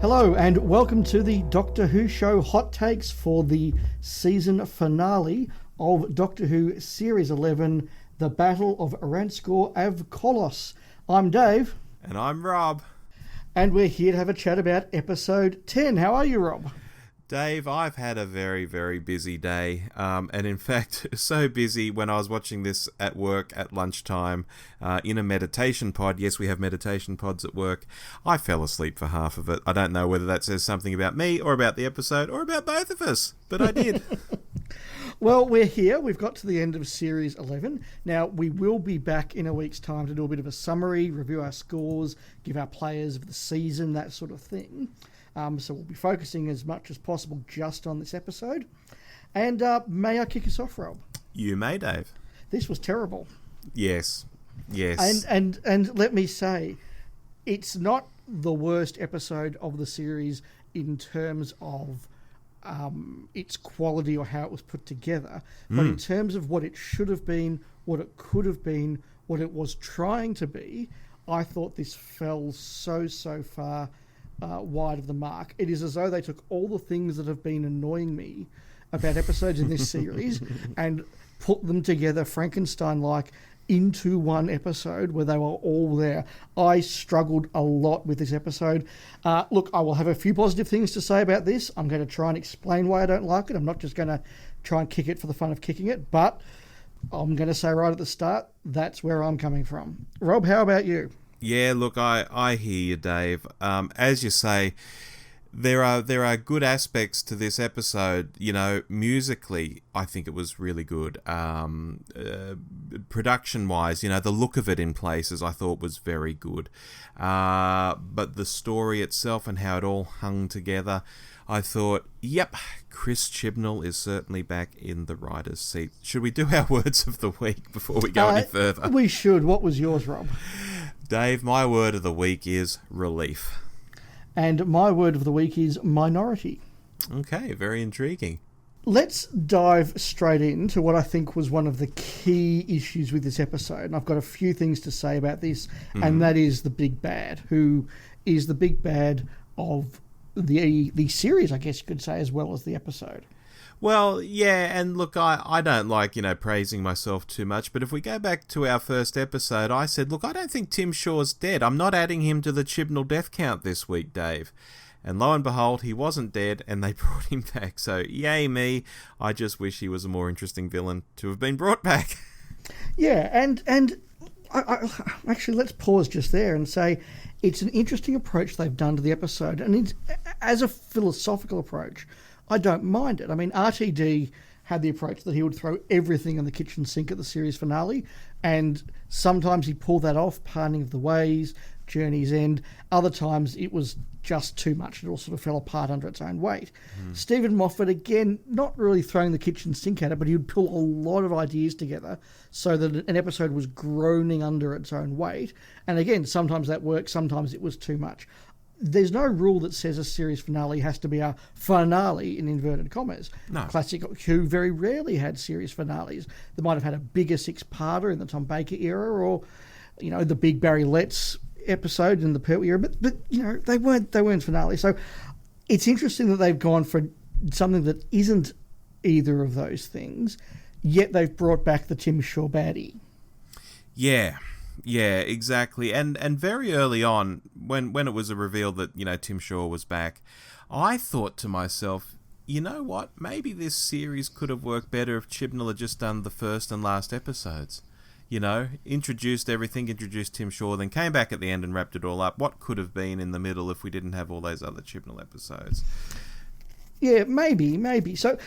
Hello and welcome to the Doctor Who show hot takes for the season finale of Doctor Who Series 11, The Battle of Ranskoor Av Kolos. I'm Dave. And I'm Rob. And we're here to have a chat about episode 10. How are you, Rob? Dave, I've had a very, very busy day. And in fact, so busy when I was watching this at work at lunchtime in a meditation pod. Yes, we have meditation pods at work. I fell asleep for half of it. I don't know whether that says something about me or about the episode or about both of us, but I did. Well, we're here. We've got to the end of Series 11. Now, we will be back in a week's time to do a bit of a summary, review our scores, give our players of the season, that sort of thing. So we'll be focusing as much as possible just on this episode. And may I kick us off, Rob? You may, Dave. This was terrible. Yes. And let me say, it's not the worst episode of the series in terms of its quality or how it was put together, but in terms of what it should have been, what it could have been, what it was trying to be, I thought this fell so far wide of the mark. It is as though they took all the things that have been annoying me about episodes in this series and put them together Frankenstein-like into one episode where they were all there. I struggled a lot with this episode. Look, I will have a few positive things to say about this. I'm going to try and explain why I don't like it. I'm not just going to try and kick it for the fun of kicking it, but I'm going to say right at the start, that's where I'm coming from. Rob, how about you? Yeah, look, I hear you, Dave. As you say, there are good aspects to this episode. You know, musically, I think it was really good. Production-wise, you know, the look of it in places I thought was very good. But the story itself and how it all hung together, I thought, yep, Chris Chibnall is certainly back in the writer's seat. Should we do our words of the week before we go any further? We should. What was yours, Rob? Dave, my word of the week is relief. And my word of the week is minority. Okay, very intriguing. Let's dive straight into what I think was one of the key issues with this episode. And I've got a few things to say about this, and that is the big bad, who is the big bad of the series, I guess you could say, as well as the episode. Well, yeah, and look, I don't like, praising myself too much, but if we go back to our first episode, I said, look, I don't think Tim Shaw's dead. I'm not adding him to the Chibnall death count this week, Dave. And lo and behold, he wasn't dead, and they brought him back. So, yay me. I just wish he was a more interesting villain to have been brought back. Yeah, and I actually, let's pause just there and say it's an interesting approach they've done to the episode. And it's, as a philosophical approach, I don't mind it. I mean, RTD had the approach that he would throw everything in the kitchen sink at the series finale, and sometimes he pulled that off, Parting of the Ways, Journey's End. Other times it was just too much. It all sort of fell apart under its own weight. Stephen Moffat, again, not really throwing the kitchen sink at it, but he would pull a lot of ideas together so that an episode was groaning under its own weight. And again, sometimes that worked, sometimes it was too much. There's no rule that says a series finale has to be a finale in inverted commas. No. Classic Who very rarely had series finales. They might have had a bigger six-parter in the Tom Baker era, or the big Barry Letts episode in the Pertwee era, but they weren't finales. So it's interesting that they've gone for something that isn't either of those things, yet they've brought back the Tim Shaw baddie. Yeah, exactly. And very early on, when it was revealed that, Tim Shaw was back, I thought to myself, you know what? Maybe this series could have worked better if Chibnall had just done the first and last episodes. Introduced everything, introduced Tim Shaw, then came back at the end and wrapped it all up. What could have been in the middle if we didn't have all those other Chibnall episodes? Yeah, maybe. So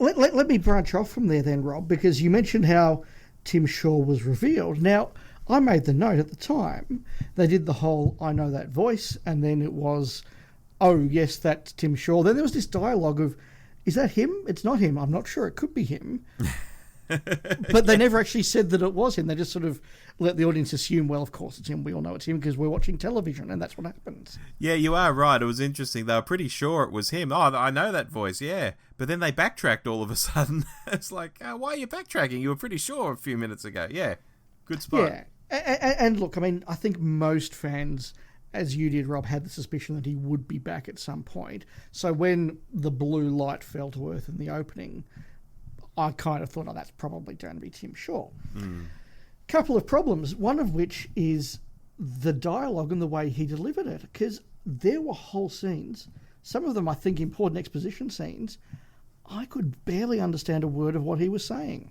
let me branch off from there then, Rob, because you mentioned how Tim Shaw was revealed. Now, I made the note at the time, they did the whole, I know that voice, and then it was, oh, yes, that's Tim Shaw. Then there was this dialogue of, is that him? It's not him. I'm not sure. It could be him. But they never actually said that it was him. They just sort of let the audience assume, well, of course it's him. We all know it's him because we're watching television, and that's what happens. Yeah, you are right. It was interesting. They were pretty sure it was him. Oh, I know that voice, yeah. But then they backtracked all of a sudden. It's like, why are you backtracking? You were pretty sure a few minutes ago. Yeah, good spot. Yeah. And look, I mean, I think most fans as you did, Rob, had the suspicion that he would be back at some point. So when the blue light fell to Earth in the opening, I kind of thought, oh, that's probably going to be Tim Shaw. Couple of problems, one of which is the dialogue and the way he delivered it, because there were whole scenes, some of them I think important exposition scenes, I could barely understand a word of what he was saying.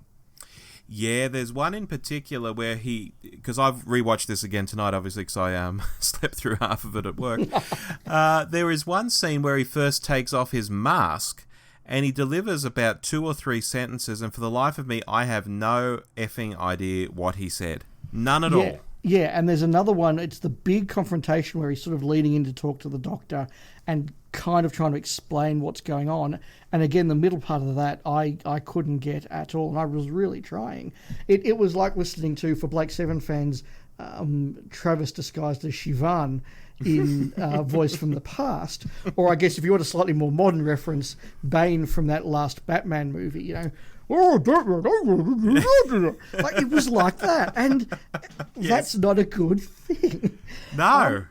Yeah, there's one in particular where because I've rewatched this again tonight, obviously, because I slept through half of it at work. There is one scene where he first takes off his mask and he delivers about 2 or 3 sentences, and for the life of me, I have no effing idea what he said. None at all. Yeah, and there's another one, it's the big confrontation where he's sort of leading in to talk to the doctor and kind of trying to explain what's going on. And again, the middle part of that, I couldn't get at all, and I was really trying. It was like listening to, for Blake Seven fans, Travis disguised as Siobhan in Voice from the Past. Or I guess if you want a slightly more modern reference, Bane from that last Batman movie, you know. Like, it was like that, and that's not a good thing. No.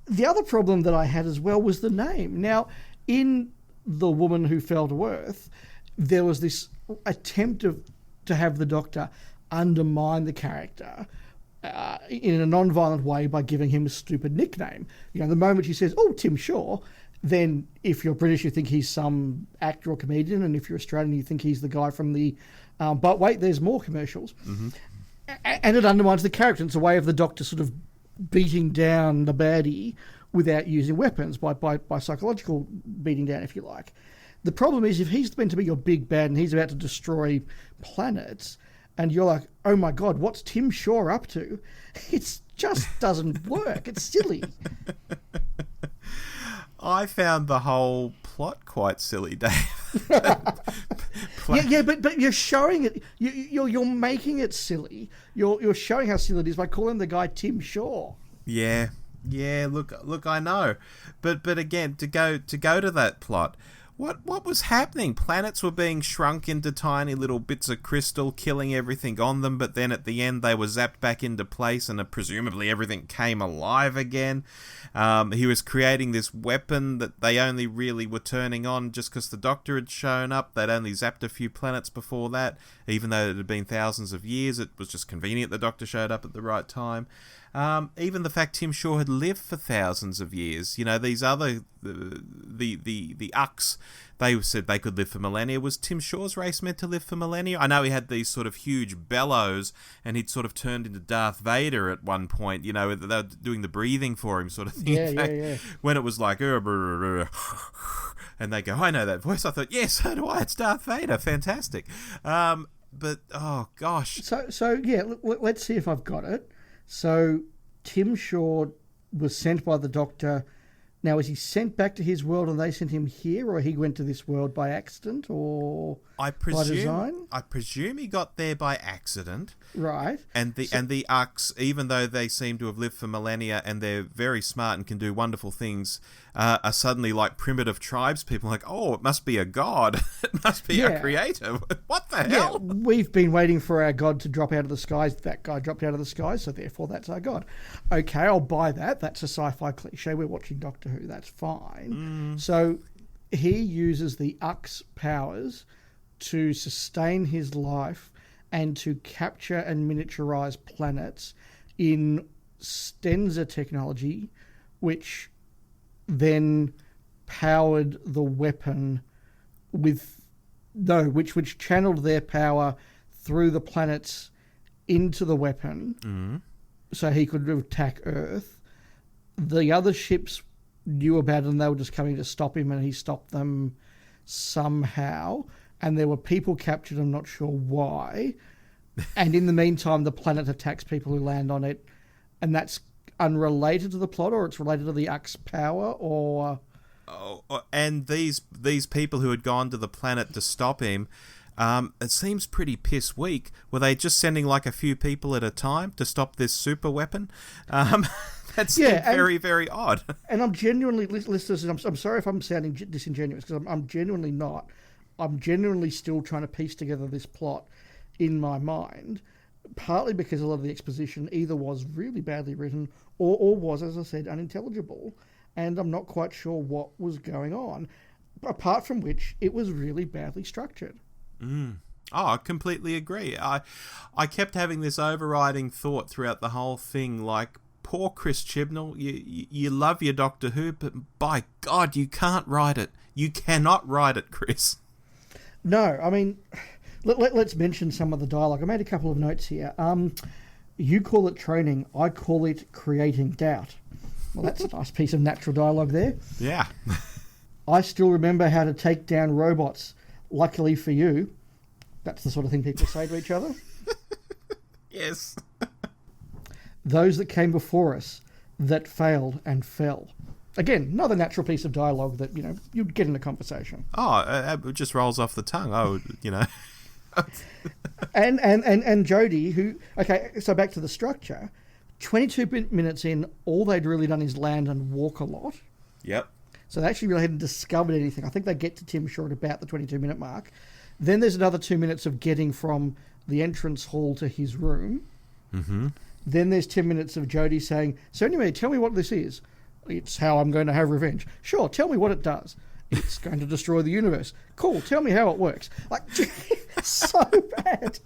The other problem that I had as well was the name. Now, in The Woman Who Fell to Earth, there was this attempt to have the Doctor undermine the character in a non-violent way by giving him a stupid nickname. You know, the moment she says, "Oh, Tim Shaw," then if you're British, you think he's some actor or comedian, and if you're Australian, you think he's the guy from the But Wait, There's More commercials. Mm-hmm. And it undermines the character. It's a way of the Doctor sort of beating down the baddie without using weapons, by psychological beating down, if you like. The problem is, if he's meant to be your big bad and he's about to destroy planets, and you're like, oh my God, what's Tim Shaw up to? It just doesn't work. It's silly. I found the whole plot quite silly, Dave. But you're showing it. You're making it silly. You're showing how silly it is by calling the guy Tim Shaw. Yeah. Look, I know, but again, to go to that plot. What was happening? Planets were being shrunk into tiny little bits of crystal, killing everything on them, but then at the end they were zapped back into place and presumably everything came alive again. He was creating this weapon that they only really were turning on just because the Doctor had shown up. They'd only zapped a few planets before that, even though it had been thousands of years. It was just convenient the Doctor showed up at the right time. Even the fact Tim Shaw had lived for thousands of years. You know, these other, the Ucks, they said they could live for millennia. Was Tim Shaw's race meant to live for millennia? I know he had these sort of huge bellows, and he'd sort of turned into Darth Vader at one point. You know, they were doing the breathing for him, sort of thing. Yeah. When it was like, and they go, I know that voice. I thought, yes, so do I. It's Darth Vader. Fantastic. But, oh, gosh. So yeah, let's see if I've got it. So Tim Shaw was sent by the Doctor. Now, is he sent back to his world and they sent him here, or he went to this world by accident or by design? I presume he got there by accident. Right. And the Ucks, even though they seem to have lived for millennia and they're very smart and can do wonderful things, are suddenly like primitive tribes people, like, oh, it must be a god. It must be a creator. What the hell? Yeah, we've been waiting for our god to drop out of the skies. That guy dropped out of the skies, so therefore that's our god. Okay, I'll buy that. That's a sci-fi cliche. We're watching Doctor Who. That's fine. So he uses the Uck's powers to sustain his life and to capture and miniaturize planets in Stenza technology, which then powered the weapon which channeled their power through the planets into the weapon, so he could attack Earth. The other ships knew about it and they were just coming to stop him, and he stopped them somehow. And there were people captured, I'm not sure why. And in the meantime, the planet attacks people who land on it, and that's unrelated to the plot, or it's related to the Uck's power, or... And these people who had gone to the planet to stop him, it seems pretty piss weak. Were they just sending like a few people at a time to stop this super weapon? That's very, very odd. And I'm genuinely, listeners, I'm sorry if I'm sounding disingenuous, because I'm genuinely not. I'm genuinely still trying to piece together this plot in my mind. partly because a lot of the exposition either was really badly written or was, as I said, unintelligible. And I'm not quite sure what was going on, apart from which it was really badly structured. Oh, I completely agree. I kept having this overriding thought throughout the whole thing, like, poor Chris Chibnall, you love your Doctor Who, but by God, you can't write it. You cannot write it, Chris. No, I mean, let's mention some of the dialogue. I made a couple of notes here. You call it training, I call it creating doubt. Well, that's a nice piece of natural dialogue there. Yeah. I still remember how to take down robots. Luckily for you. That's the sort of thing people say to each other. Yes. Those that came before us, that failed and fell. Again, another natural piece of dialogue that, you'd get in a conversation. Oh, it just rolls off the tongue. Oh, and Jodie, who... Okay, so back to the structure. 22 minutes in, all they'd really done is land and walk a lot. Yep. So they actually really hadn't discovered anything. I think they get to Tim Shaw at about the 22-minute mark. Then there's another 2 minutes of getting from the entrance hall to his room. Mm-hmm. Then there's 10 minutes of Jodie saying, so anyway, tell me what this is. It's how I'm going to have revenge. Sure, tell me what it does. It's going to destroy the universe. Cool, tell me how it works. Like, so bad.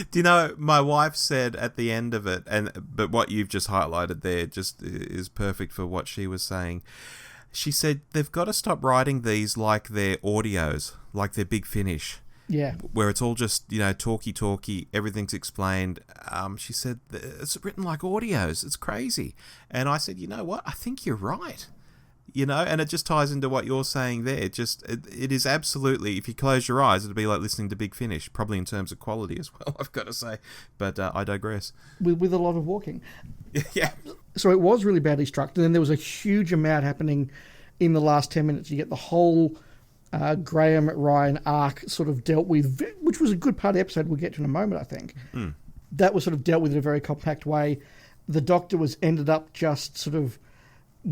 Do you know, my wife said at the end of it, but what you've just highlighted there just is perfect for what she was saying. She said they've got to stop writing these like they're audios, like they're Big Finish. Yeah. Where it's all just, talky, everything's explained. She said, it's written like audios. It's crazy. And I said, you know what? I think you're right. And it just ties into what you're saying there. It is absolutely, if you close your eyes, it'll be like listening to Big Finish, probably in terms of quality as well, I've got to say. But I digress. With a lot of walking. Yeah. So it was really badly structured. And then there was a huge amount happening in the last 10 minutes. You get the whole Graham Ryan arc sort of dealt with, which was a good part of the episode we'll get to in a moment, I think. Mm. That was sort of dealt with in a very compact way. The Doctor ended up just sort of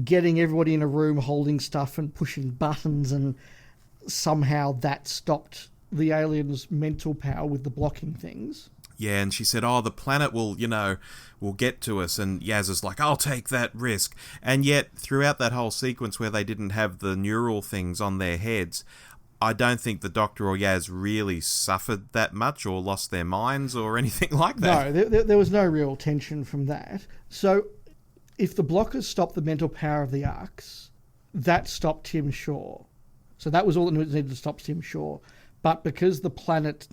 getting everybody in a room holding stuff and pushing buttons, and somehow that stopped the aliens' mental power with the blocking things. Yeah, and she said, the planet will get to us. And Yaz is like, I'll take that risk. And yet, throughout that whole sequence where they didn't have the neural things on their heads, I don't think the Doctor or Yaz really suffered that much or lost their minds or anything like that. No, there was no real tension from that. So, if the blockers stopped the mental power of the arcs, that stopped Tim Shaw. So that was all that needed to stop Tim Shaw. But because the planet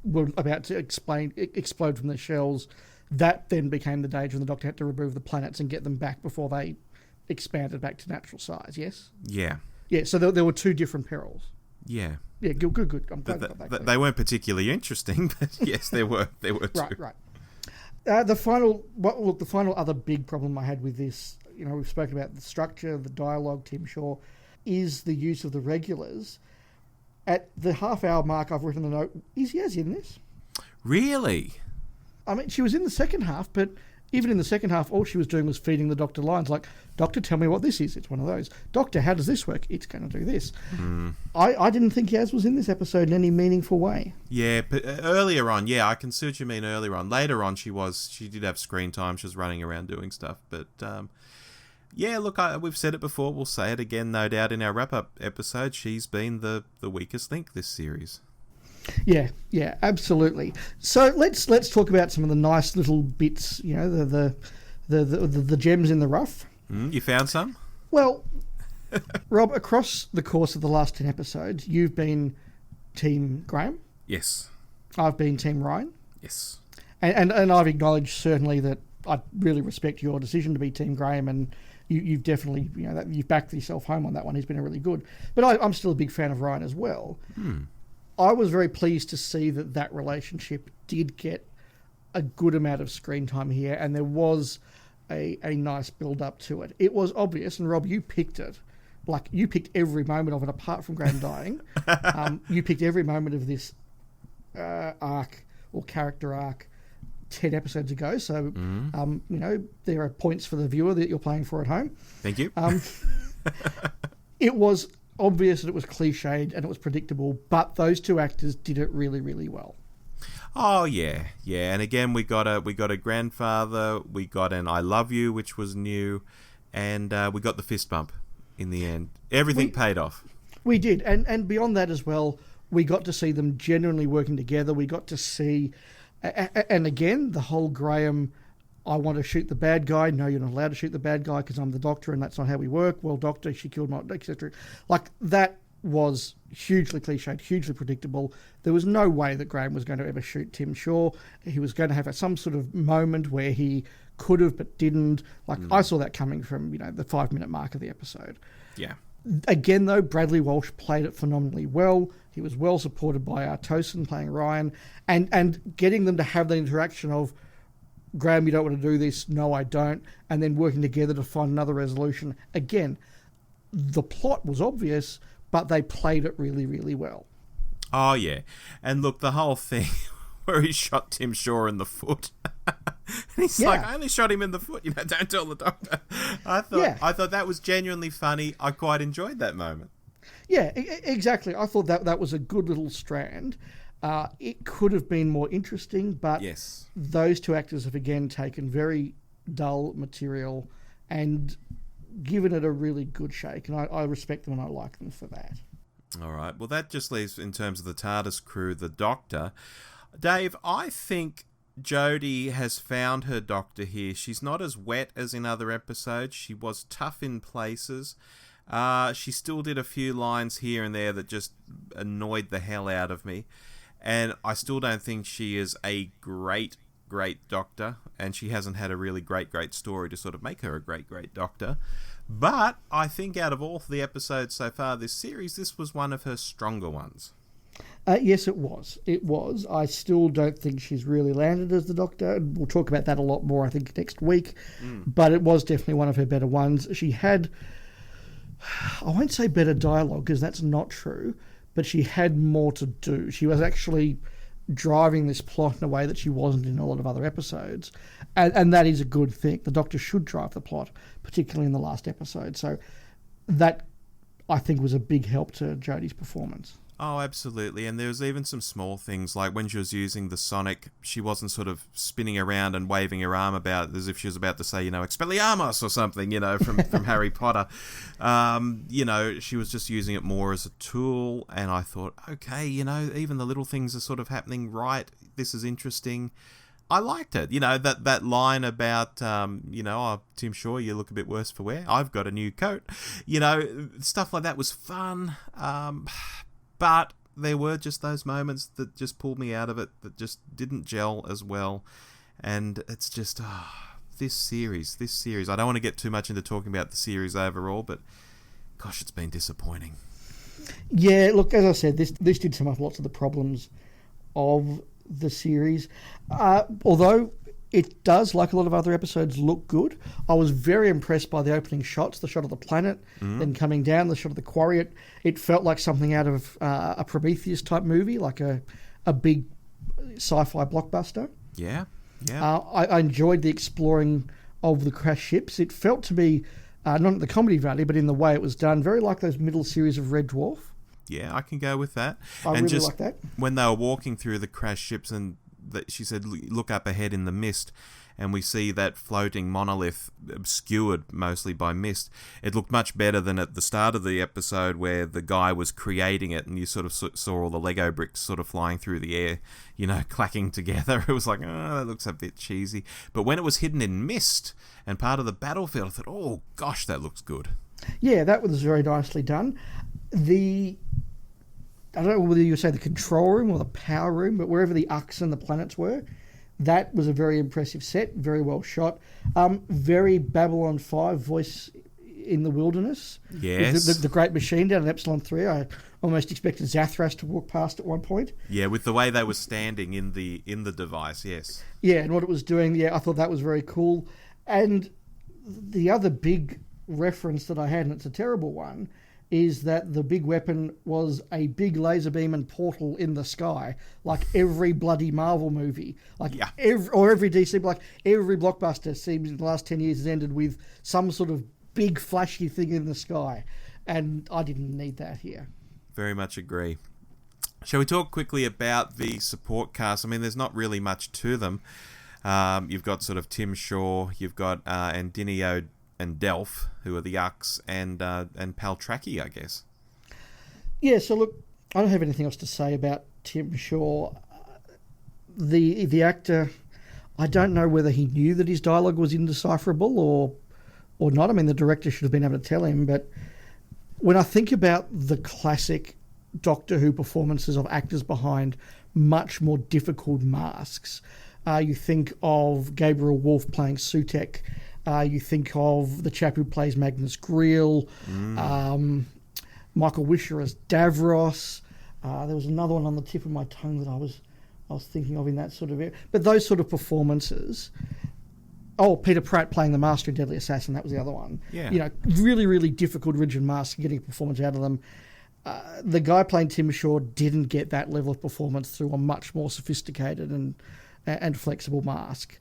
were about to explode from their shells, that then became the danger, and the Doctor had to remove the planets and get them back before they expanded back to natural size, yes? Yeah. Yeah, so there were two different perils. Yeah. Yeah, good. I'm glad that they weren't particularly interesting, but yes, there were two. Right. The final other big problem I had with this, we've spoken about the structure, the dialogue, Tim Shaw, is the use of the regulars. At the half-hour mark, I've written a note, is Yaz in this? Really? I mean, she was in the second half, but even in the second half, all she was doing was feeding the Doctor lines like, Doctor, tell me what this is. It's one of those. Doctor, how does this work? It's going to do this. Mm. I didn't think Yaz was in this episode in any meaningful way. Yeah, but earlier on, I can see what you mean earlier on. Later on, she did have screen time. She was running around doing stuff. But, yeah, look, we've said it before. We'll say it again, no doubt, in our wrap-up episode. She's been the weakest link this series. Yeah, absolutely. So let's talk about some of the nice little bits, the gems in the rough. You found some? Well, Rob, across the course of the last 10 episodes, you've been Team Graham. Yes. I've been Team Ryan. Yes. And I've acknowledged certainly that I really respect your decision to be Team Graham, and you've definitely, that you've backed yourself home on that one. He's been really good. But I'm still a big fan of Ryan as well. I was very pleased to see that relationship did get a good amount of screen time here, and there was a nice build-up to it. It was obvious, and Rob, you picked it. Like, you picked every moment of it, apart from Graham dying. You picked every moment of this arc, or character arc, 10 episodes ago. So, there are points for the viewer that you're playing for at home. Thank you. It was obvious that it was cliched and it was predictable, but those two actors did it really, really well. Oh yeah, yeah. And again, we got a grandfather. We got an "I love you," which was new, and we got the fist bump in the end. Everything paid off. We did, and beyond that as well, we got to see them genuinely working together. We got to see, and again, the whole Graham, I want to shoot the bad guy. No, you're not allowed to shoot the bad guy because I'm the doctor and that's not how we work. Well, doctor, she killed my, etc. Like, that was hugely cliched, hugely predictable. There was no way that Graham was going to ever shoot Tim Shaw. He was going to have some sort of moment where he could have but didn't. Like, I saw that coming from, the 5-minute mark of the episode. Yeah. Again, though, Bradley Walsh played it phenomenally well. He was well supported by Tosin playing Ryan, and getting them to have that interaction of, Graham, you don't want to do this, no, I don't, and then working together to find another resolution. Again, the plot was obvious, but they played it really, really well. Oh, yeah. And look, the whole thing where he shot Tim Shaw in the foot. He's like, I only shot him in the foot, don't tell the doctor. I thought that was genuinely funny. I quite enjoyed that moment. Yeah, exactly. I thought that was a good little strand. It could have been more interesting, but yes, those two actors have again taken very dull material and given it a really good shake, and I respect them and I like them for that. All right. Well, that just leaves, in terms of the TARDIS crew, the Doctor. Dave, I think Jodie has found her Doctor here. She's not as wet as in other episodes. She was tough in places. She still did a few lines here and there that just annoyed the hell out of me. And I still don't think she is a great Doctor. And she hasn't had a really great story to sort of make her a great Doctor. But I think out of all the episodes so far this series, this was one of her stronger ones. Yes, it was. It was. I still don't think she's really landed as the Doctor. We'll talk about that a lot more, I think, next week. But it was definitely one of her better ones. She had, I won't say better dialogue, because that's not true, but she had more to do. She was actually driving this plot in a way that she wasn't in a lot of other episodes. And that is a good thing. The Doctor should drive the plot, particularly in the last episode. So that, I think, was a big help to Jodie's performance. Oh, absolutely. And there was even some small things, like when she was using the sonic, she wasn't sort of spinning around and waving her arm about as if she was about to say, Expelliarmus or something, from Harry Potter. She was just using it more as a tool. And I thought, okay, even the little things are sort of happening right. This is interesting. I liked it. That line about, Tim Shaw, you look a bit worse for wear. I've got a new coat. Stuff like that was fun. But there were just those moments that just pulled me out of it, that just didn't gel as well. And it's just, this series. I don't want to get too much into talking about the series overall, but gosh, it's been disappointing. Yeah, look, as I said, this did sum up lots of the problems of the series. Although it does, like a lot of other episodes, look good. I was very impressed by the opening shots, the shot of the planet, then coming down, the shot of the quarry. It felt like something out of a Prometheus-type movie, like a big sci-fi blockbuster. Yeah. I enjoyed the exploring of the crashed ships. It felt to be, not at the comedy value, but in the way it was done, very like those middle series of Red Dwarf. Yeah, I can go with that. I really like that. When they were walking through the crashed ships and she said, look up ahead in the mist, and we see that floating monolith obscured mostly by mist. It looked much better than at the start of the episode where the guy was creating it and you sort of saw all the Lego bricks sort of flying through the air, clacking together. It was like, that looks a bit cheesy. But when it was hidden in mist and part of the battlefield, I thought, oh gosh, that looks good. Yeah, that was very nicely done. I don't know whether you say the control room or the power room, but wherever the Ux and the planets were, that was a very impressive set, very well shot. Very Babylon 5 voice in the wilderness. Yes. The great machine down at Epsilon 3. I almost expected Zathras to walk past at one point. Yeah, with the way they were standing in the device, yes. Yeah, and what it was doing, I thought that was very cool. And the other big reference that I had, and it's a terrible one, is that the big weapon was a big laser beam and portal in the sky, like every bloody Marvel movie. Every DC, like every blockbuster seems in the last 10 years has ended with some sort of big flashy thing in the sky. And I didn't need that here. Very much agree. Shall we talk quickly about the support cast? I mean, there's not really much to them. You've got sort of Tim Shaw, you've got Andinio and Delph, who are the Ux, and Paltraki, I guess. Yeah, so look, I don't have anything else to say about Tim Shaw. The actor, I don't know whether he knew that his dialogue was indecipherable or not. I mean, the director should have been able to tell him, but when I think about the classic Doctor Who performances of actors behind much more difficult masks, you think of Gabriel Wolfe playing Sutek, you think of the chap who plays Magnus Greel, Michael Wisher as Davros. There was another one on the tip of my tongue that I was thinking of in that sort of area. But those sort of performances. Oh, Peter Pratt playing the Master and Deadly Assassin, that was the other one. Yeah. Really, really difficult rigid masks, getting a performance out of them. The guy playing Tim Shaw didn't get that level of performance through a much more sophisticated and flexible mask.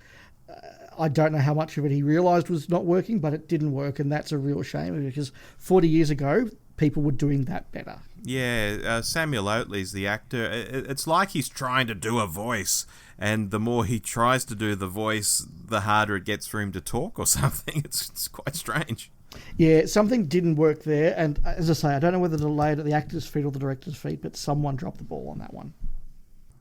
I don't know how much of it he realised was not working, but it didn't work, and that's a real shame because 40 years ago, people were doing that better. Yeah, Samuel Oatley's the actor. It's like he's trying to do a voice, and the more he tries to do the voice, the harder it gets for him to talk or something. It's quite strange. Yeah, something didn't work there, and as I say, I don't know whether to lay it at the actor's feet or the director's feet, but someone dropped the ball on that one.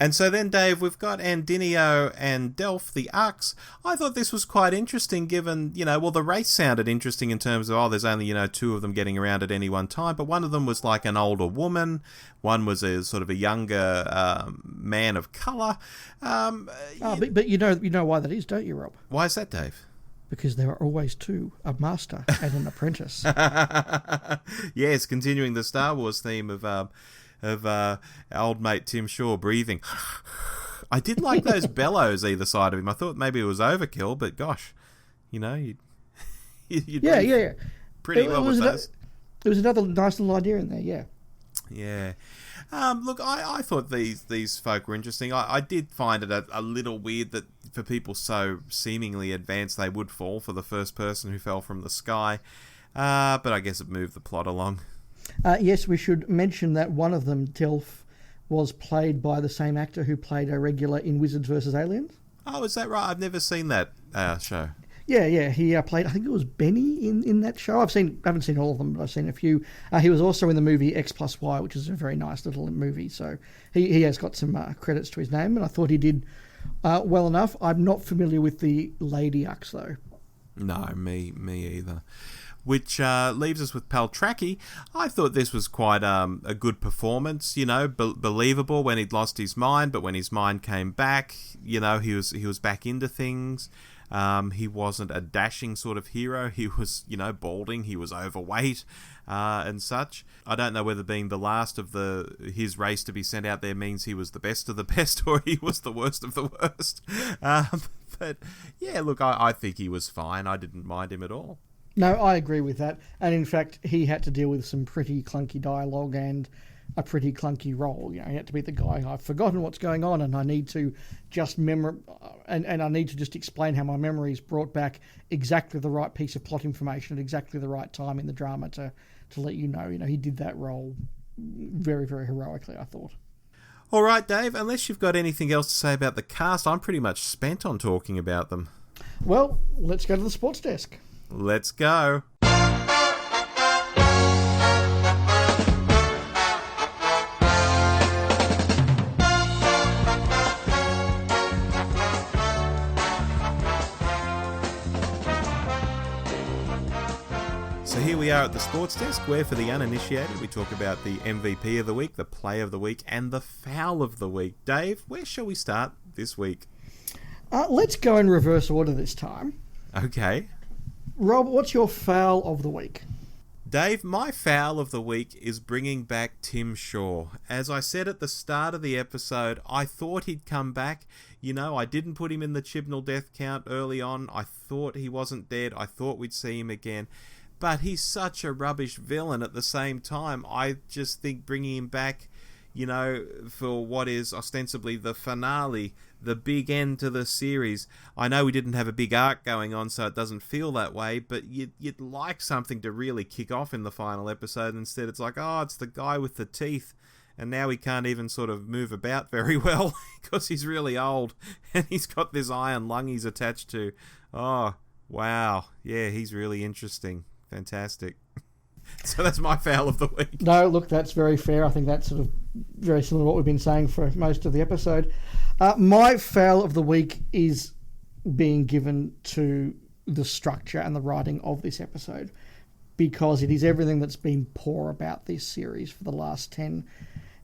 And so then, Dave, we've got Andinio and Delph, the Ux. I thought this was quite interesting given, the race sounded interesting in terms of, there's only, two of them getting around at any one time, but one of them was like an older woman, one was a sort of a younger man of colour. But you know why that is, don't you, Rob? Why is that, Dave? Because there are always two, a master and an apprentice. Yes, continuing the Star Wars theme of old mate Tim Shaw breathing. I did like those bellows either side of him. I thought maybe it was overkill, but gosh, you'd yeah. Pretty well with those. There was another nice little idea in there, yeah. Yeah. Look, I thought these folk were interesting. I did find it a little weird that for people so seemingly advanced, they would fall for the first person who fell from the sky. But I guess it moved the plot along. Yes, we should mention that one of them, Delph, was played by the same actor who played a regular in Wizards vs. Aliens. Oh, is that right? I've never seen that show. Yeah. He played, I think it was Benny in that show. I haven't seen all of them, but I've seen a few. He was also in the movie X+Y, which is a very nice little movie. So he has got some credits to his name, and I thought he did well enough. I'm not familiar with the Lady Ux, though. No, me either. Which leaves us with Paltraki. I thought this was quite a good performance, believable when he'd lost his mind, but when his mind came back, he was back into things. He wasn't a dashing sort of hero. He was, balding. He was overweight and such. I don't know whether being the last of his race to be sent out there means he was the best of the best or he was the worst of the worst. But yeah, look, I think he was fine. I didn't mind him at all. No, I agree with that. And in fact, he had to deal with some pretty clunky dialogue and a pretty clunky role. He had to be the guy, I've forgotten what's going on and I need to just and I need to just explain how my memories brought back exactly the right piece of plot information at exactly the right time in the drama to let you know. He did that role very, very heroically, I thought. All right, Dave, unless you've got anything else to say about the cast, I'm pretty much spent on talking about them. Well, let's go to the sports desk. Let's go. So here we are at the sports desk, where for the uninitiated we talk about the MVP of the week, the play of the week, and the foul of the week. Dave, where shall we start this week? Let's go in reverse order this time. Okay. Rob, what's your foul of the week? Dave, my foul of the week is bringing back Tim Shaw. As I said at the start of the episode, I thought he'd come back. I didn't put him in the Chibnall death count early on. I thought he wasn't dead. I thought we'd see him again. But he's such a rubbish villain at the same time. I just think bringing him back, for what is ostensibly the finale, the big end to the series. I know we didn't have a big arc going on, so it doesn't feel that way, but you'd like something to really kick off in the final episode. Instead, it's like, it's the guy with the teeth, and now he can't even sort of move about very well because he's really old, and he's got this iron lung he's attached to. Oh, wow. Yeah, he's really interesting. Fantastic. So that's my foul of the week. No, look, that's very fair. I think that's sort of very similar to what we've been saying for most of the episode. My foul of the week is being given to the structure and the writing of this episode, because it is everything that's been poor about this series for the last 10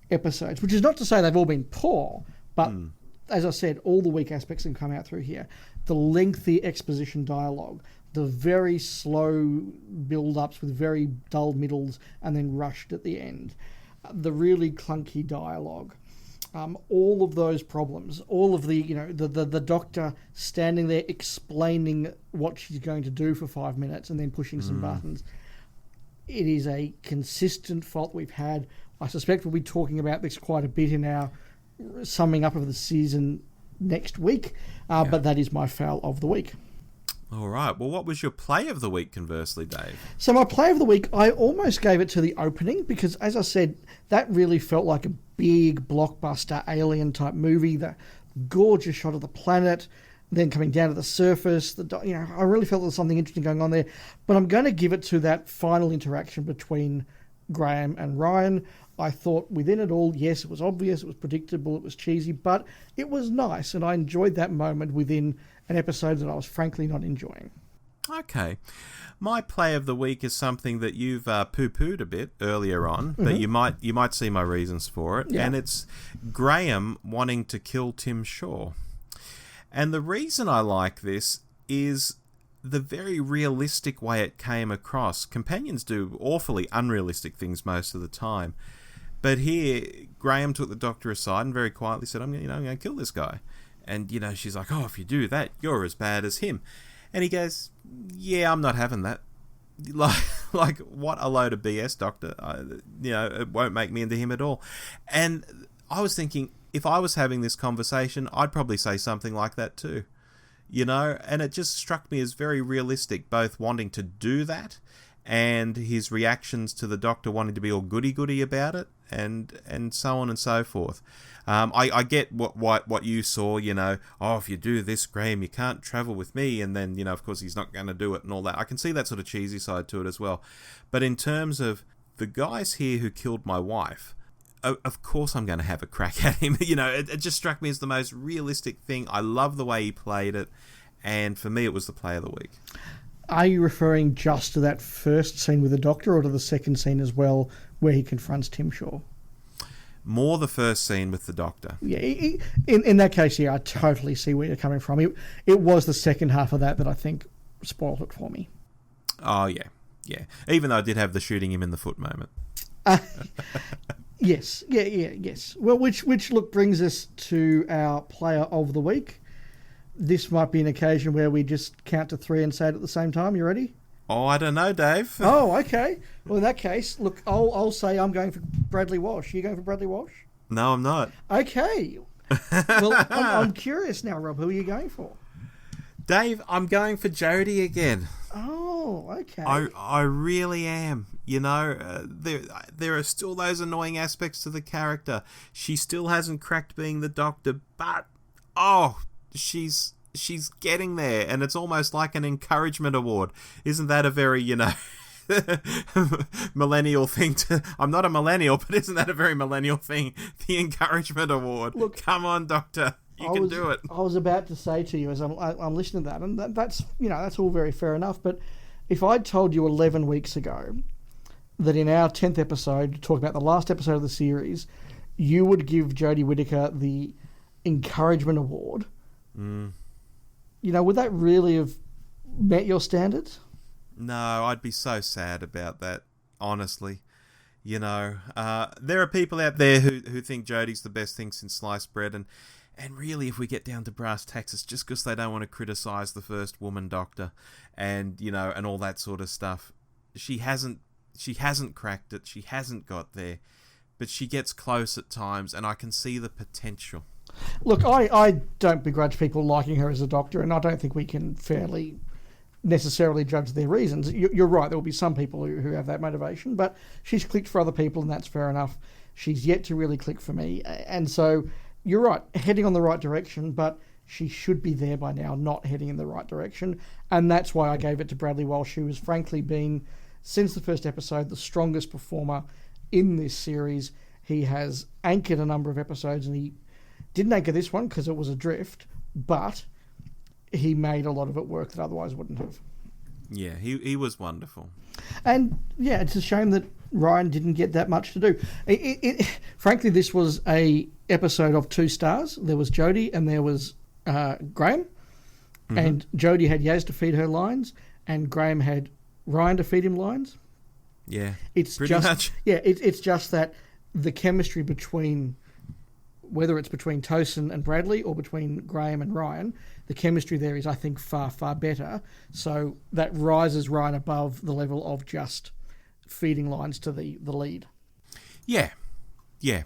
episodes, which is not to say they've all been poor, but as I said, all the weak aspects can come out through here. The lengthy exposition dialogue, the very slow build-ups with very dull middles and then rushed at the end, the really clunky dialogue, all of those problems, all of the, the doctor standing there explaining what she's going to do for 5 minutes and then pushing some buttons. It is a consistent fault we've had. I suspect we'll be talking about this quite a bit in our summing up of the season next week, but that is my foul of the week. All right. Well, what was your play of the week, conversely, Dave? So my play of the week, I almost gave it to the opening because, as I said, that really felt like a big blockbuster alien-type movie. The gorgeous shot of the planet, then coming down to the surface. I really felt there was something interesting going on there. But I'm going to give it to that final interaction between Graham and Ryan. I thought within it all, yes, it was obvious, it was predictable, it was cheesy, but it was nice, and I enjoyed that moment within an episode that I was frankly not enjoying. Okay. My play of the week is something that you've poo-pooed a bit earlier on, but you might see my reasons for it, and it's Graham wanting to kill Tim Shaw. And the reason I like this is the very realistic way it came across. Companions do awfully unrealistic things most of the time, but here Graham took the doctor aside and very quietly said, I'm going to kill this guy. And, she's like, oh, if you do that, you're as bad as him. And he goes, yeah, I'm not having that. Like what a load of BS, doctor. It won't make me into him at all. And I was thinking, if I was having this conversation, I'd probably say something like that too. And it just struck me as very realistic, both wanting to do that and his reactions to the doctor wanting to be all goody-goody about it, and so on and so forth. I get what you saw, if you do this, Graham, you can't travel with me, and then, of course, he's not going to do it and all that. I can see that sort of cheesy side to it as well. But in terms of the guys here who killed my wife, of course I'm going to have a crack at him. It just struck me as the most realistic thing. I love the way he played it, and for me it was the play of the week. Are you referring just to that first scene with the doctor, or to the second scene as well, where he confronts Tim Shaw? More the first scene with the doctor. Yeah, in that case, I totally see where you're coming from. It was the second half of that I think spoiled it for me. Oh, yeah. Even though I did have the shooting him in the foot moment. Yes. Well, which look brings us to our player of the week. This might be an occasion where we just count to 3 and say it at the same time. You ready? Oh, I don't know, Dave. Oh, okay. Well, in that case, look, I'll say I'm going for Bradley Walsh. You going for Bradley Walsh? No, I'm not. Okay. Well, I'm curious now, Rob. Who are you going for? Dave, I'm going for Jodie again. Oh, okay. I really am. There are still those annoying aspects to the character. She still hasn't cracked being the doctor, but she's getting there, and it's almost like an encouragement award. Isn't that a very, millennial thing to... I'm not a millennial, but isn't that a very millennial thing? The encouragement award. Look, come on, doctor. You can do it. I was about to say to you as I'm listening to that, and that's all very fair enough, but if I'd told you 11 weeks ago that in our 10th episode, talking about the last episode of the series, you would give Jodie Whittaker the encouragement award... would that really have met your standards? No, I'd be so sad about that, honestly. There are people out there who think Jodie's the best thing since sliced bread, and really, if we get down to brass tacks, it's just because they don't want to criticise the first woman doctor, and and all that sort of stuff. She hasn't cracked it. She hasn't got there, but she gets close at times, and I can see the potential. Look, I don't begrudge people liking her as a doctor, and I don't think we can fairly necessarily judge their reasons. You're right, there will be some people who have that motivation, but she's clicked for other people, and that's fair enough. She's yet to really click for me. And so you're right, heading on the right direction, but she should be there by now, not heading in the right direction. And that's why I gave it to Bradley Walsh, who has frankly been, since the first episode, the strongest performer in this series. He has anchored a number of episodes, and he didn't anchor this one because it was adrift, but he made a lot of it work that otherwise wouldn't have. Yeah, he was wonderful. And yeah, it's a shame that Ryan didn't get that much to do. Frankly, this was a episode of 2 stars. There was Jodie and there was Graham. Mm-hmm. And Jodie had Yaz to feed her lines, and Graham had Ryan to feed him lines. Yeah, it's pretty just much. Yeah, it's just that the chemistry between, whether it's between Tosin and Bradley or between Graham and Ryan, the chemistry there is, I think, far, far better. So that rises Ryan above the level of just feeding lines to the lead. Yeah,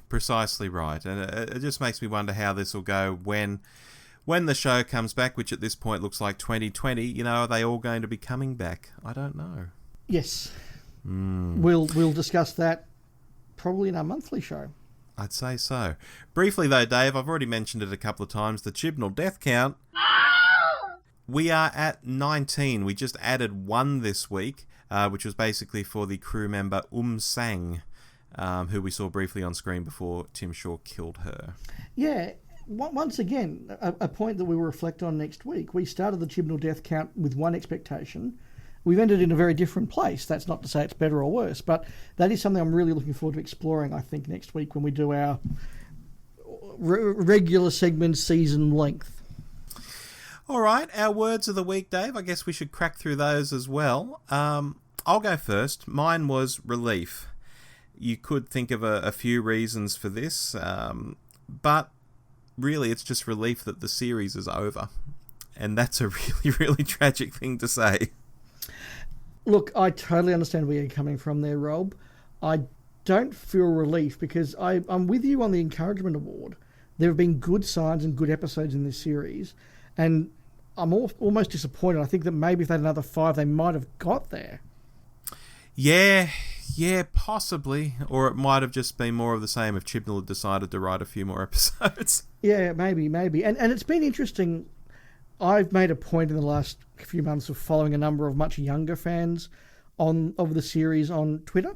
precisely right. And it just makes me wonder how this will go when the show comes back, which at this point looks like 2020. Are they all going to be coming back? I don't know. Yes. We'll discuss that probably in our monthly show. I'd say so. Briefly though, Dave, I've already mentioned it a couple of times, the Chibnall death count. We are at 19. We just added 1 this week, which was basically for the crew member Sang, who we saw briefly on screen before Tim Shaw killed her. Yeah, once again, a point that we will reflect on next week. We started the Chibnall death count with 1 expectation. We've ended in a very different place. That's not to say it's better or worse, but that is something I'm really looking forward to exploring, I think, next week when we do our regular segment season length. All right, our words of the week, Dave. I guess we should crack through those as well. I'll go first. Mine was relief. You could think of a few reasons for this, but really it's just relief that the series is over. And that's a really, really tragic thing to say. Look, I totally understand where you're coming from there, Rob. I don't feel relief because I'm with you on the Encouragement Award. There have been good signs and good episodes in this series, and I'm almost disappointed. I think that maybe if they had another 5, they might have got there. Yeah, possibly. Or it might have just been more of the same if Chibnall had decided to write a few more episodes. Yeah, maybe. And it's been interesting. I've made a point in the last few months of following a number of much younger fans of the series on Twitter.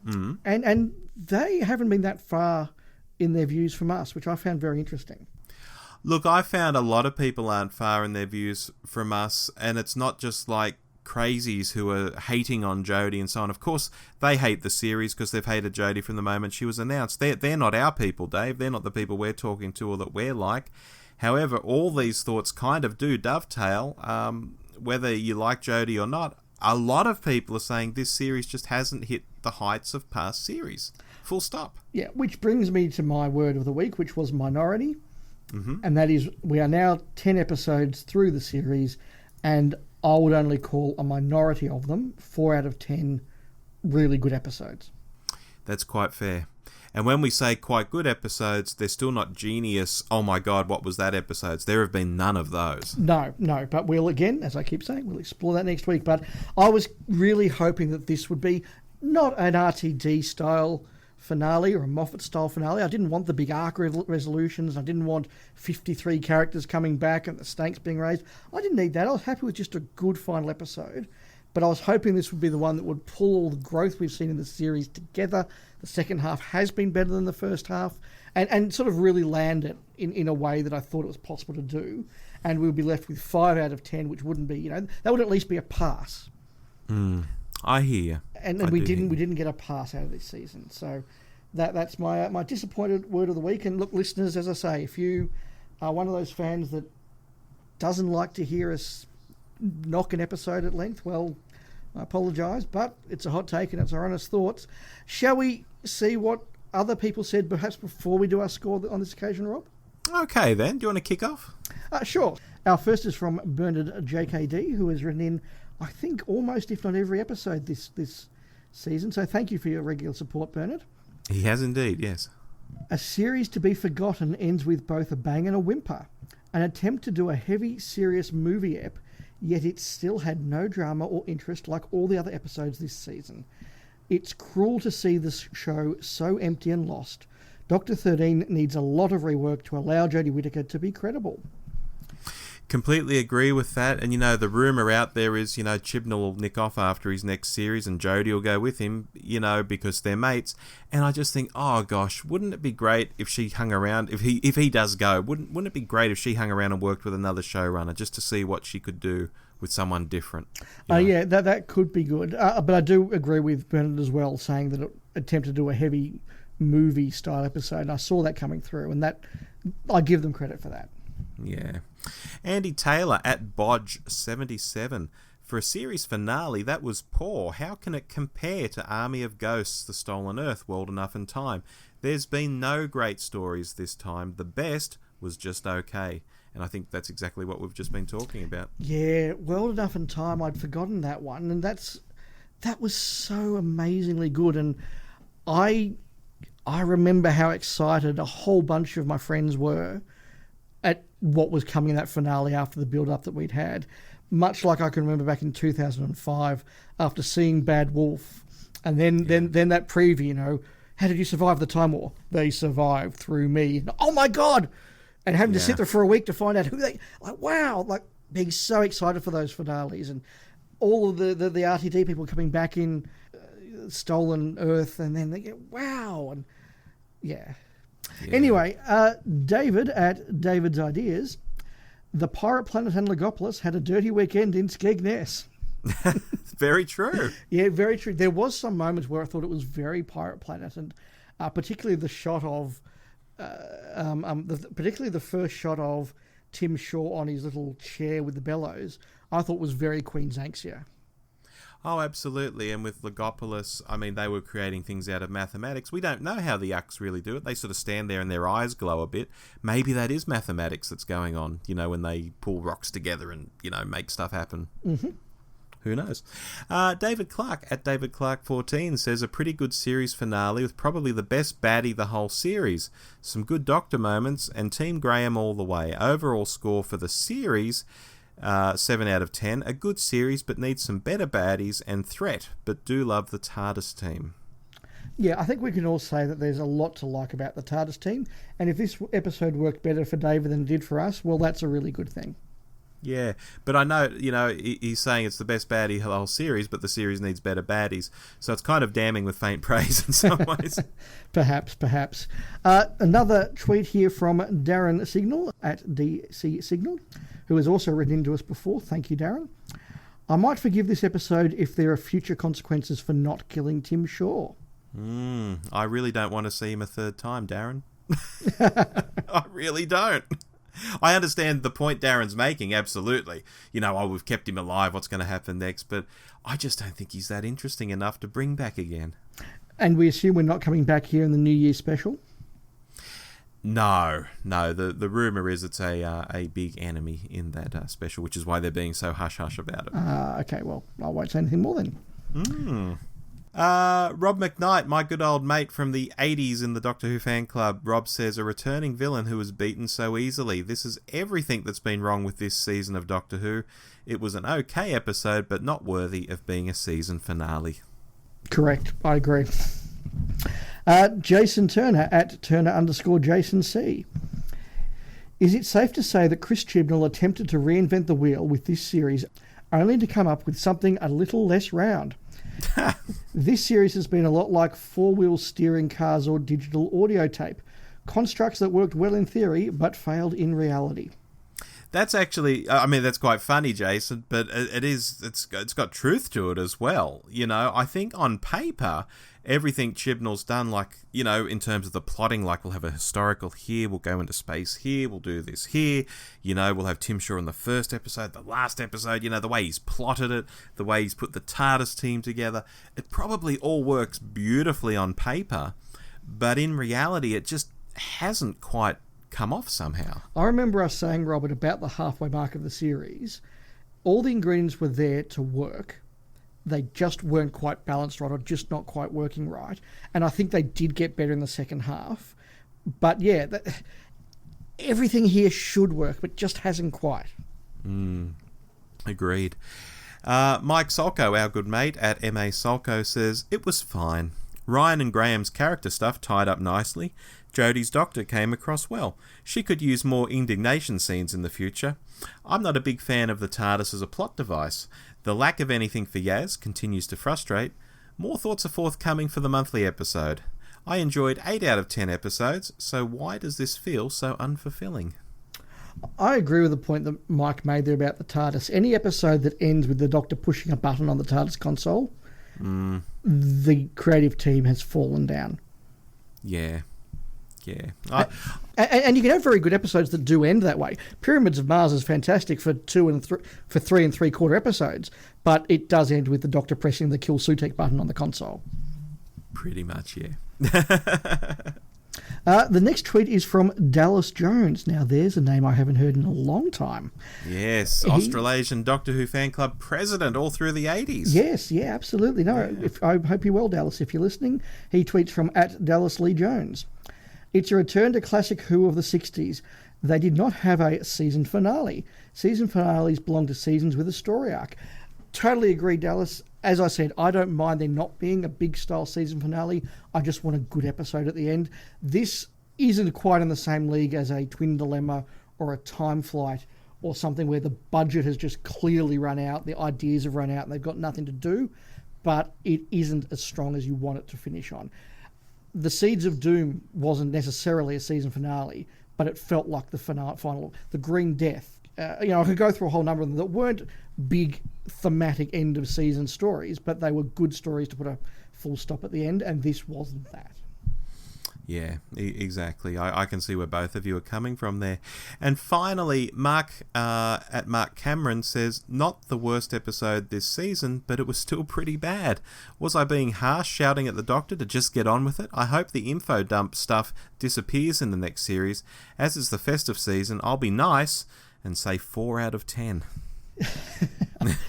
Mm. And they haven't been that far in their views from us, which I found very interesting. Look, I found a lot of people aren't far in their views from us, and it's not just like crazies who are hating on Jodie and so on. Of course, they hate the series because they've hated Jodie from the moment she was announced. They're not our people, Dave. They're not the people we're talking to or that we're like. However, all these thoughts kind of do dovetail. Whether you like Jodie or not, a lot of people are saying this series just hasn't hit the heights of past series. Full stop. Yeah, which brings me to my word of the week, which was minority. Mm-hmm. And that is, we are now 10 episodes through the series, and I would only call a minority of them 4 out of 10 really good episodes. That's quite fair. And when we say quite good episodes, they're still not genius, oh my God, what was that episodes? There have been none of those. No, but we'll, again, as I keep saying, we'll explore that next week. But I was really hoping that this would be not an RTD-style finale or a Moffat-style finale. I didn't want the big arc resolutions. I didn't want 53 characters coming back and the stakes being raised. I didn't need that. I was happy with just a good final episode. But I was hoping this would be the one that would pull all the growth we've seen in the series together. The second half has been better than the first half, and sort of really land it in a way that I thought it was possible to do. And we'll be left with 5 out of 10, which wouldn't be, that would at least be a pass. I hear you. And we didn't get a pass out of this season. So that's my disappointed word of the week. And look, listeners, as I say, if you are one of those fans that doesn't like to hear us knock an episode at length, well, I apologise, but it's a hot take and it's our honest thoughts. Shall we see what other people said perhaps before we do our score on this occasion, Rob? Okay then, do you want to kick off? Sure. Our first is from Bernard JKD, who has written in, I think, almost if not every episode this season, so thank you for your regular support, Bernard. He has indeed, yes. A series to be forgotten ends with both a bang and a whimper. An attempt to do a heavy, serious movie ep, yet it still had no drama or interest like all the other episodes this season. It's cruel to see this show so empty and lost. Dr. 13 needs a lot of rework to allow Jodie Whittaker to be credible. Completely agree with that. And, the rumour out there is, Chibnall will nick off after his next series and Jodie will go with him, because they're mates. And I just think, oh gosh, wouldn't it be great if she hung around, if he does go, wouldn't it be great if she hung around and worked with another showrunner just to see what she could do with someone different? Yeah, that could be good. But I do agree with Bernard as well, saying that it attempted to do a heavy movie style episode, and I saw that coming through, and that I give them credit for that. Yeah. Andy Taylor at Bodge77. For a series finale, that was poor. How can it compare to Army of Ghosts, The Stolen Earth, World Enough and Time? There's been no great stories this time. The best was just okay. And I think that's exactly what we've just been talking about. Yeah, World Enough and Time, I'd forgotten that one, and that was so amazingly good. And I remember how excited a whole bunch of my friends were at what was coming in that finale after the build-up that we'd had. Much like I can remember back in 2005 after seeing Bad Wolf, and then that preview, how did you survive the Time War? They survived through me. And, oh my God! And having to sit there for a week to find out who they... wow! Being so excited for those finales, and all of the RTD people coming back in Stolen Earth, and then they get, wow! And yeah. Anyway, David at David's Ideas, the Pirate Planet and Legopolis had a dirty weekend in Skegness. Very true. Yeah, very true. There was some moments where I thought it was very Pirate Planet, and particularly the shot of, particularly the first shot of Tim Shaw on his little chair with the bellows, I thought was very Queen's Anxia. Oh, absolutely. And with Legopolis, they were creating things out of mathematics. We don't know how the Yucks really do it. They sort of stand there and their eyes glow a bit. Maybe that is mathematics that's going on, when they pull rocks together and, make stuff happen. Mm-hmm. Who knows? David Clark at David Clark 14 says a pretty good series finale with probably the best baddie the whole series. Some good Doctor moments and Team Graham all the way. Overall score for the series... 7 out of 10. A good series, but needs some better baddies and threat, but do love the TARDIS team. Yeah, I think we can all say that there's a lot to like about the TARDIS team, and if this episode worked better for David than it did for us, well, that's a really good thing. Yeah, but I know, he's saying it's the best baddie of the whole series, but the series needs better baddies, so it's kind of damning with faint praise in some ways. Perhaps. Another tweet here from Darren Signal at DC Signal, who has also written into us before. Thank you, Darren. I might forgive this episode if there are future consequences for not killing Tim Shaw. I really don't want to see him a third time, Darren. I really don't. I understand the point Darren's making, absolutely. We've kept him alive, what's going to happen next? But I just don't think he's that interesting enough to bring back again. And we assume we're not coming back here in the New Year special? No. The rumour is it's a big enemy in that special, which is why they're being so hush-hush about it. Okay, well, I won't say anything more then. Rob McKnight, my good old mate from the 80s in the Doctor Who fan club. Rob says, a returning villain who was beaten so easily. This is everything that's been wrong with this season of Doctor Who. It was an okay episode, but not worthy of being a season finale. Correct, I agree. Jason Turner at Turner_Jason C. Is it safe to say that Chris Chibnall attempted to reinvent the wheel with this series only to come up with something a little less round? This series has been a lot like four-wheel steering cars or digital audio tape. Constructs that worked well in theory but failed in reality. That's actually, that's quite funny, Jason, but it's got truth to it as well. I think on paper, everything Chibnall's done, in terms of the plotting, we'll have a historical here, we'll go into space here, we'll do this here, we'll have Tim Shaw in the first episode, the last episode, the way he's plotted it, the way he's put the TARDIS team together, it probably all works beautifully on paper, but in reality, it just hasn't quite come off somehow. I remember us saying, Robert, about the halfway mark of the series, all the ingredients were there to work. They just weren't quite balanced right, or just not quite working right. And I think they did get better in the second half. But yeah, everything here should work, but just hasn't quite. Agreed. Mike Solko, our good mate at MA Solko, says, it was fine. Ryan and Graham's character stuff tied up nicely. Jodie's doctor came across well. She could use more indignation scenes in the future. I'm not a big fan of the TARDIS as a plot device. The lack of anything for Yaz continues to frustrate. More thoughts are forthcoming for the monthly episode. I enjoyed 8 out of 10 episodes, so why does this feel so unfulfilling? I agree with the point that Mike made there about the TARDIS. Any episode that ends with the Doctor pushing a button on the TARDIS console, the creative team has fallen down. Yeah. And you can have very good episodes that do end that way. Pyramids of Mars is fantastic for 3 3/4 episodes, but it does end with the Doctor pressing the Kill Sutek button on the console. Pretty much, yeah. The next tweet is from Dallas Jones. Now, there's a name I haven't heard in a long time. Yes, Australasian Doctor Who fan club president all through the 80s. Yes, yeah, absolutely. No, yeah. I hope you're well, Dallas, if you're listening. He tweets from @DallasLeeJones. It's a return to classic Who of the 60s. They did not have a season finale. Season finales belong to seasons with a story arc. Totally agree, Dallas. As I said, I don't mind there not being a big style season finale. I just want a good episode at the end. This isn't quite in the same league as a Twin Dilemma or a Time Flight or something where the budget has just clearly run out, the ideas have run out, and they've got nothing to do, but it isn't as strong as you want it to finish on. The Seeds of Doom wasn't necessarily a season finale, but it felt like the final. The Green Death. I could go through a whole number of them that weren't big thematic end of season stories, but they were good stories to put a full stop at the end, and this wasn't that. Yeah, exactly. I can see where both of you are coming from there. And finally, Mark at Mark Cameron says, not the worst episode this season, but it was still pretty bad. Was I being harsh shouting at the Doctor to just get on with it? I hope the info dump stuff disappears in the next series. As is the festive season, I'll be nice and say 4 out of 10.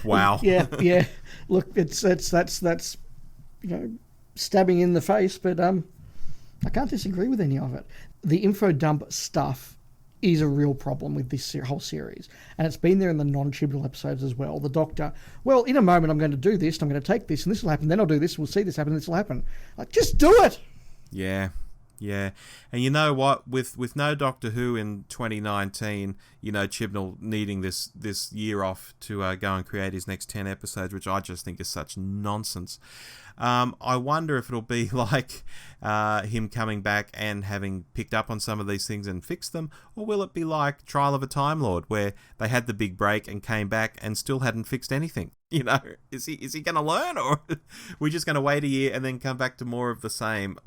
Wow. Yeah. Look, that's stabbing in the face, but I can't disagree with any of it. The info dump stuff is a real problem with this whole series, and it's been there in the non-Chibnall episodes as well. The Doctor, well, in a moment I'm going to do this, I'm going to take this, and this will happen, then I'll do this, we'll see this happen, and this will happen. Like, just do it! Yeah. And you know what? With no Doctor Who in 2019, Chibnall needing this year off to go and create his next 10 episodes, which I just think is such nonsense. I wonder if it'll be like him coming back and having picked up on some of these things and fixed them, or will it be like Trial of a Time Lord, where they had the big break and came back and still hadn't fixed anything? Is he going to learn, or we're just going to wait a year and then come back to more of the same?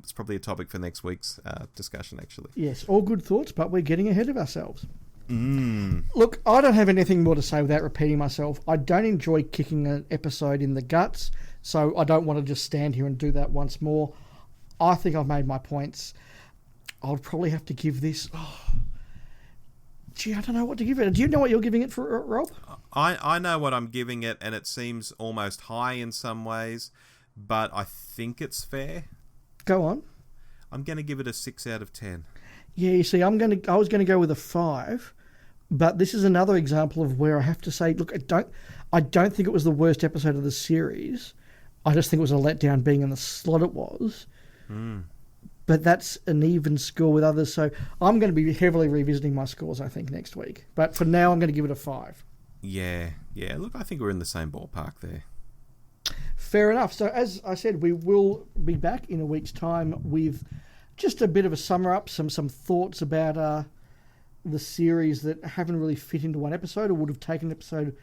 It's probably a topic for next week's discussion, actually. Yes, all good thoughts, but we're getting ahead of ourselves. Look, I don't have anything more to say without repeating myself. I don't enjoy kicking an episode in the guts, so I don't want to just stand here and do that once more. I think I've made my points. I'll probably have to give this... I don't know what to give it. Do you know what you're giving it for, Rob? I know what I'm giving it, and it seems almost high in some ways, but I think it's fair. Go on. I'm going to give it a 6 out of 10. Yeah, you see, I was going to go with a 5, but this is another example of where I have to say, look, I don't think it was the worst episode of the series. I just think it was a letdown being in the slot it was. But that's an even score with others, so I'm going to be heavily revisiting my scores, I think, next week. But for now, I'm going to give it a 5. Yeah. Look, I think we're in the same ballpark there. Fair enough. So as I said, we will be back in a week's time with just a bit of a summer up, some thoughts about the series that haven't really fit into one episode or would have taken an episode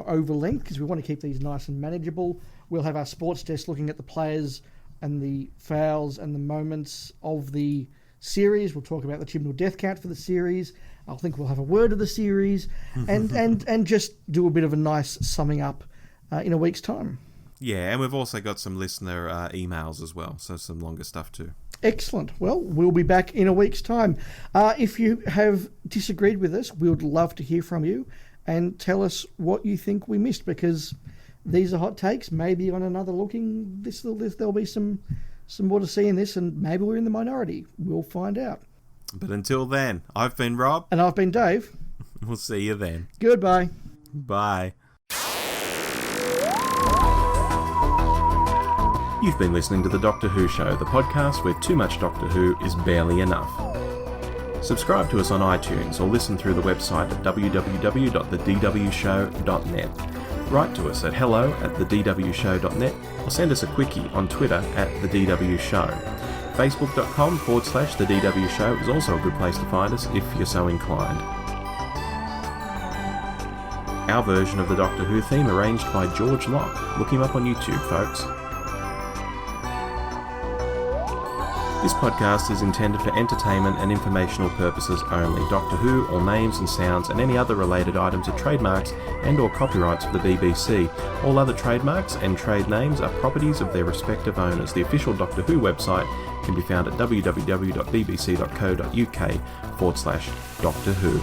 over length, because we want to keep these nice and manageable. We'll have our sports desk looking at the players and the fouls and the moments of the series. We'll talk about the Chibnall death count for the series. I think we'll have a word of the series and just do a bit of a nice summing up in a week's time. Yeah, and we've also got some listener emails as well, so some longer stuff too. Excellent. Well, we'll be back in a week's time. If you have disagreed with us, we would love to hear from you and tell us what you think we missed, because these are hot takes. Maybe on another looking, there'll be some more to see in this, and maybe we're in the minority. We'll find out. But until then, I've been Rob. And I've been Dave. We'll see you then. Goodbye. Bye. You've been listening to The Doctor Who Show, the podcast where too much Doctor Who is barely enough. Subscribe to us on iTunes or listen through the website at www.thedwshow.net. Write to us at hello@thedwshow.net or send us a quickie on Twitter @thedwshow. Facebook.com/The DW Show is also a good place to find us if you're so inclined. Our version of the Doctor Who theme arranged by George Locke. Look him up on YouTube, folks. This podcast is intended for entertainment and informational purposes only. Doctor Who, all names and sounds, and any other related items are trademarks and or copyrights of the BBC. All other trademarks and trade names are properties of their respective owners. The official Doctor Who website can be found at www.bbc.co.uk/Doctor Who.